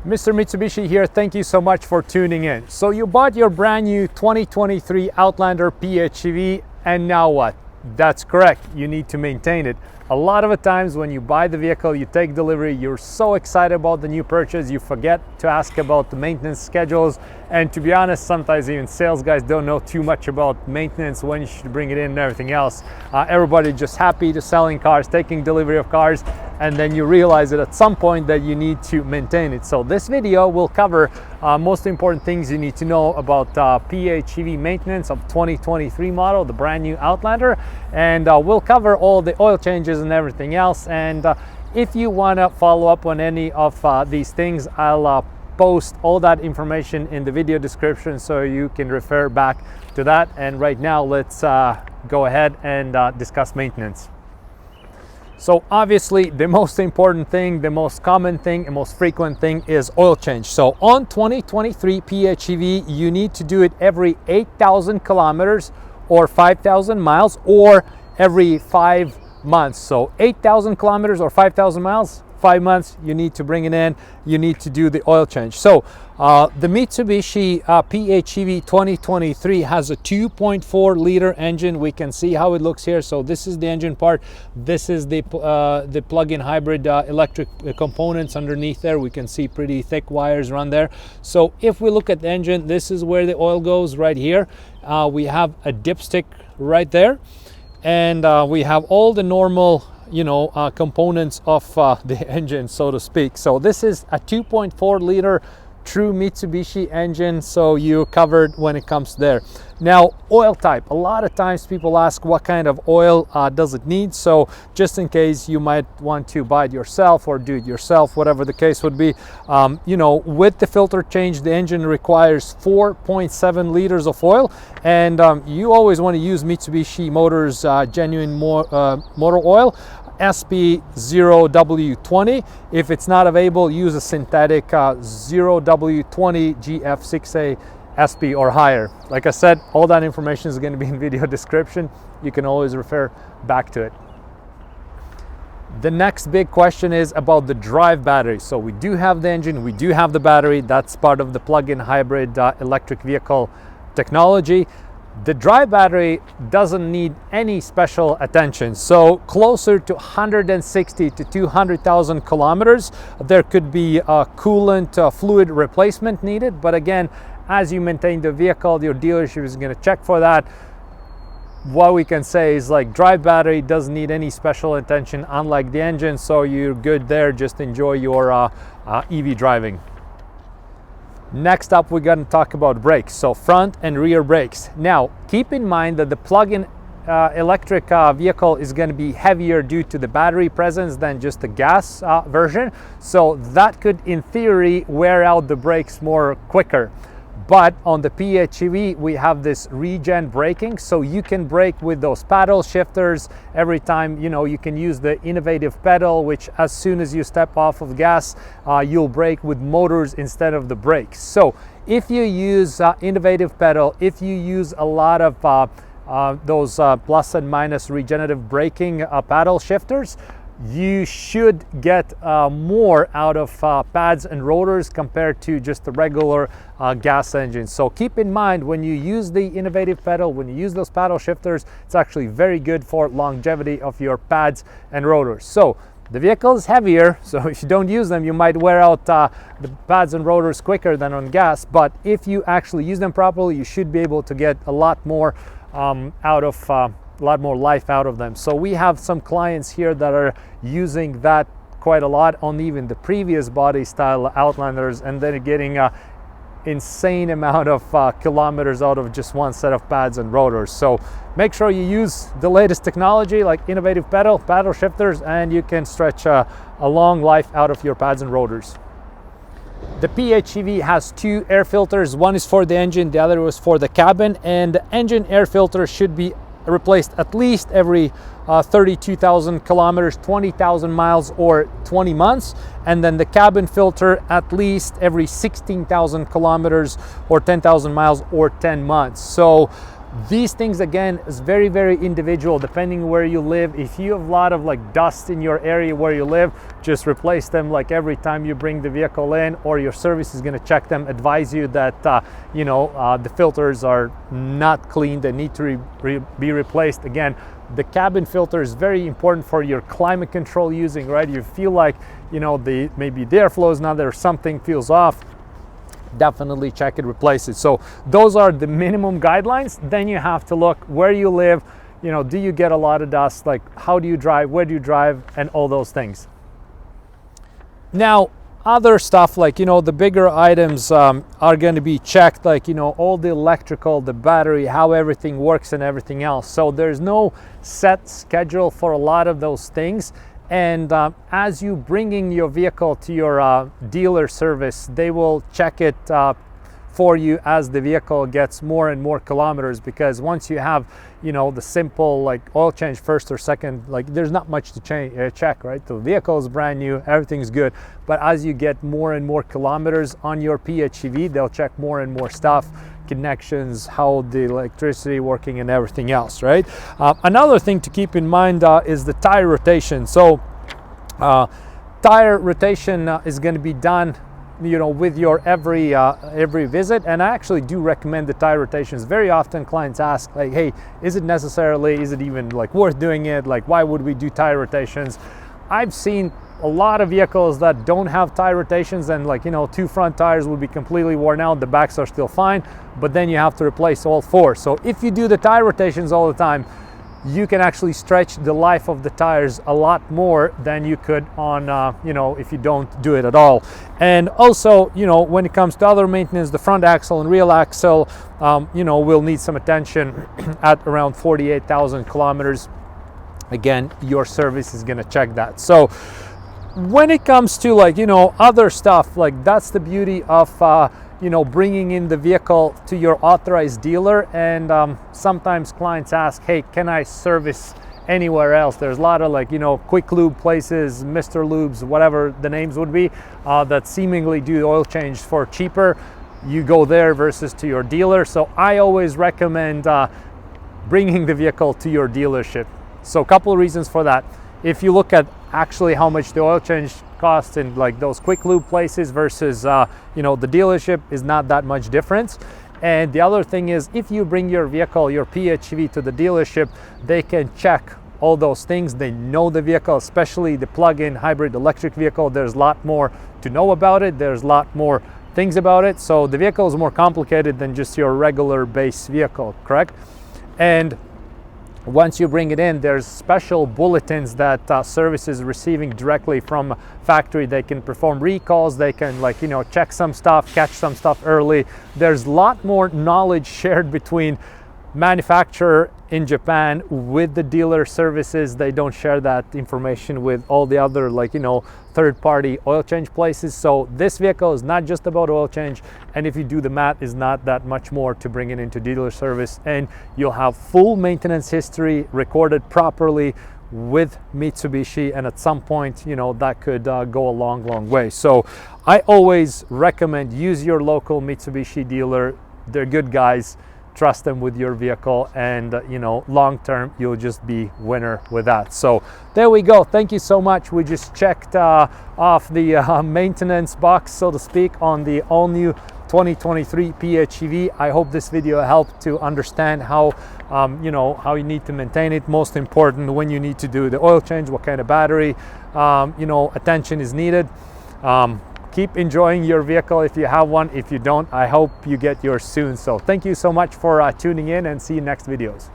Mr. Mitsubishi here. Thank you so much for tuning in. So you bought your brand new 2023 Outlander PHEV, and now what? That's correct. You need to maintain it. A lot of the times when you buy the vehicle, you take delivery, you're so excited about the new purchase, you forget to ask about the maintenance schedules. And to be honest, sometimes even sales guys don't know too much about maintenance, when you should bring it in and everything else. Everybody just happy to selling cars, taking delivery of cars, and then you realize that at some point that you need to maintain it. So this video will cover most important things you need to know about PHEV maintenance of 2023 model, the brand new Outlander, and we'll cover all the oil changes and everything else. And if you want to follow up on any of these things, I'll post all that information in the video description so you can refer back to that. And right now let's go ahead and discuss maintenance. So obviously the most important thing, the most common thing, and most frequent thing is oil change. So on 2023 PHEV, you need to do it every 8,000 kilometers or 5,000 miles, or every 5 months. So 8,000 kilometers or 5,000 miles, 5 months, you need to bring it in, you need to do the oil change. So the Mitsubishi PHEV 2023 has a 2.4 liter engine. We can see how it looks here. So this is the engine part. This is the plug-in hybrid electric components underneath there. We can see pretty thick wires run there. So if we look at the engine, this is where the oil goes right here. We have a dipstick right there. And we have all the normal components of the engine, so to speak. So this is a 2.4 liter true Mitsubishi engine, so you're covered when it comes there. Now, oil type. A lot of times people ask what kind of oil does it need. So just in case you might want to buy it yourself or do it yourself, whatever the case would be, with the filter change, the engine requires 4.7 liters of oil. And you always want to use Mitsubishi Motors genuine motor oil, SP0W20. If it's not available, use a synthetic 0W20 GF6A SP or higher. Like I said, all that information is going to be in video description. You can always refer back to it. The next big question is about the drive battery. So we do have the engine, we do have the battery. That's part of the plug-in hybrid electric vehicle technology. The drive battery doesn't need any special attention. So closer to 160 to 200,000 kilometers, there could be a coolant fluid replacement needed. But again, as you maintain the vehicle, your dealership is going to check for that. What we can say is, like, drive battery doesn't need any special attention, unlike the engine. So you're good there. Just enjoy your EV driving. Next up, we're going to talk about brakes, so front and rear brakes. Now, keep in mind that the plug-in electric vehicle is going to be heavier due to the battery presence than just the gas version. So that could, in theory, wear out the brakes more quicker. But on the PHEV, we have this regen braking, so you can brake with those paddle shifters every time. You can use the innovative pedal, which as soon as you step off of gas, you'll brake with motors instead of the brakes. So if you use innovative pedal, if you use a lot of those plus and minus regenerative braking paddle shifters, you should get more out of pads and rotors compared to just the regular gas engine. So keep in mind, when you use the innovative pedal, when you use those paddle shifters, it's actually very good for longevity of your pads and rotors. So the vehicle is heavier, so if you don't use them, you might wear out the pads and rotors quicker than on gas. But if you actually use them properly, you should be able to get a lot more life out of them. So we have some clients here that are using that quite a lot on even the previous body style Outlanders, and they're getting an insane amount of kilometers out of just one set of pads and rotors. So make sure you use the latest technology like innovative paddle shifters, and you can stretch a long life out of your pads and rotors. The PHEV has two air filters. One is for the engine, the other is for the cabin, and the engine air filter should be replaced at least every 32,000 kilometers, 20,000 miles, or 20 months. And then the cabin filter at least every 16,000 kilometers or 10,000 miles or 10 months. So These things again is very, very individual depending where you live. If you have a lot of like dust in your area where you live, just replace them like every time you bring the vehicle in, or your service is going to check them, advise you that the filters are not clean, they need to be replaced. Again, the cabin filter is very important for your climate control using, right? You feel like maybe the airflow is not there, something feels off, definitely check it, replace it. So those are the minimum guidelines. Then you have to look where you live, do you get a lot of dust, like how do you drive, where do you drive, and all those things. Now other stuff like the bigger items are going to be checked, like all the electrical, the battery, how everything works and everything else. So there's no set schedule for a lot of those things. And as you bringing your vehicle to your dealer service, they will check it for you as the vehicle gets more and more kilometers, because once you have the simple like oil change first or second, like there's not much to check, right? The vehicle is brand new, everything's good, but as you get more and more kilometers on your PHEV, they'll check more and more stuff, connections, how the electricity working and everything else, right? Another thing to keep in mind is the tire rotation. So tire rotation is going to be done with your every visit, and I actually do recommend the tire rotations. Very often clients ask like, hey, is it even like worth doing it? Like, why would we do tire rotations? I've seen a lot of vehicles that don't have tire rotations, and like two front tires would be completely worn out, the backs are still fine, but then you have to replace all four. So if you do the tire rotations all the time, you can actually stretch the life of the tires a lot more than you could on if you don't do it at all. And also when it comes to other maintenance, the front axle and rear axle will need some attention at around 48,000 kilometers. Again, your service is going to check that. So when it comes to like other stuff, like that's the beauty of bringing in the vehicle to your authorized dealer. And sometimes clients ask, hey, can I service anywhere else? There's a lot of like quick lube places, Mr. Lubes, whatever the names would be, that seemingly do oil change for cheaper. You go there versus to your dealer. So I always recommend bringing the vehicle to your dealership. So a couple of reasons for that. If you look at actually how much the oil change costs in like those quick lube places versus the dealership, is not that much difference. And the other thing is, if you bring your vehicle, your PHEV, to the dealership, they can check all those things. They know the vehicle, especially the plug-in hybrid electric vehicle. There's a lot more to know about it, there's a lot more things about it. So the vehicle is more complicated than just your regular base vehicle, correct? And once you bring it in, there's special bulletins that service is receiving directly from factory. They can perform recalls, they can check some stuff, catch some stuff early. There's a lot more knowledge shared between manufacturer in Japan with the dealer services. They don't share that information with all the other third-party oil change places. So this vehicle is not just about oil change, and if you do the math, is not that much more to bring it into dealer service, and you'll have full maintenance history recorded properly with Mitsubishi, and at some point that could go a long way. So I always recommend use your local Mitsubishi dealer. They're good guys, trust them with your vehicle, and long term you'll just be winner with that. So there we go. Thank you so much. We just checked off the maintenance box, so to speak, on the all new 2023 PHEV. I hope this video helped to understand how how you need to maintain it. Most important, when you need to do the oil change, what kind of battery attention is needed. Keep enjoying your vehicle if you have one. If you don't, I hope you get yours soon. So thank you so much for tuning in, and see you next videos.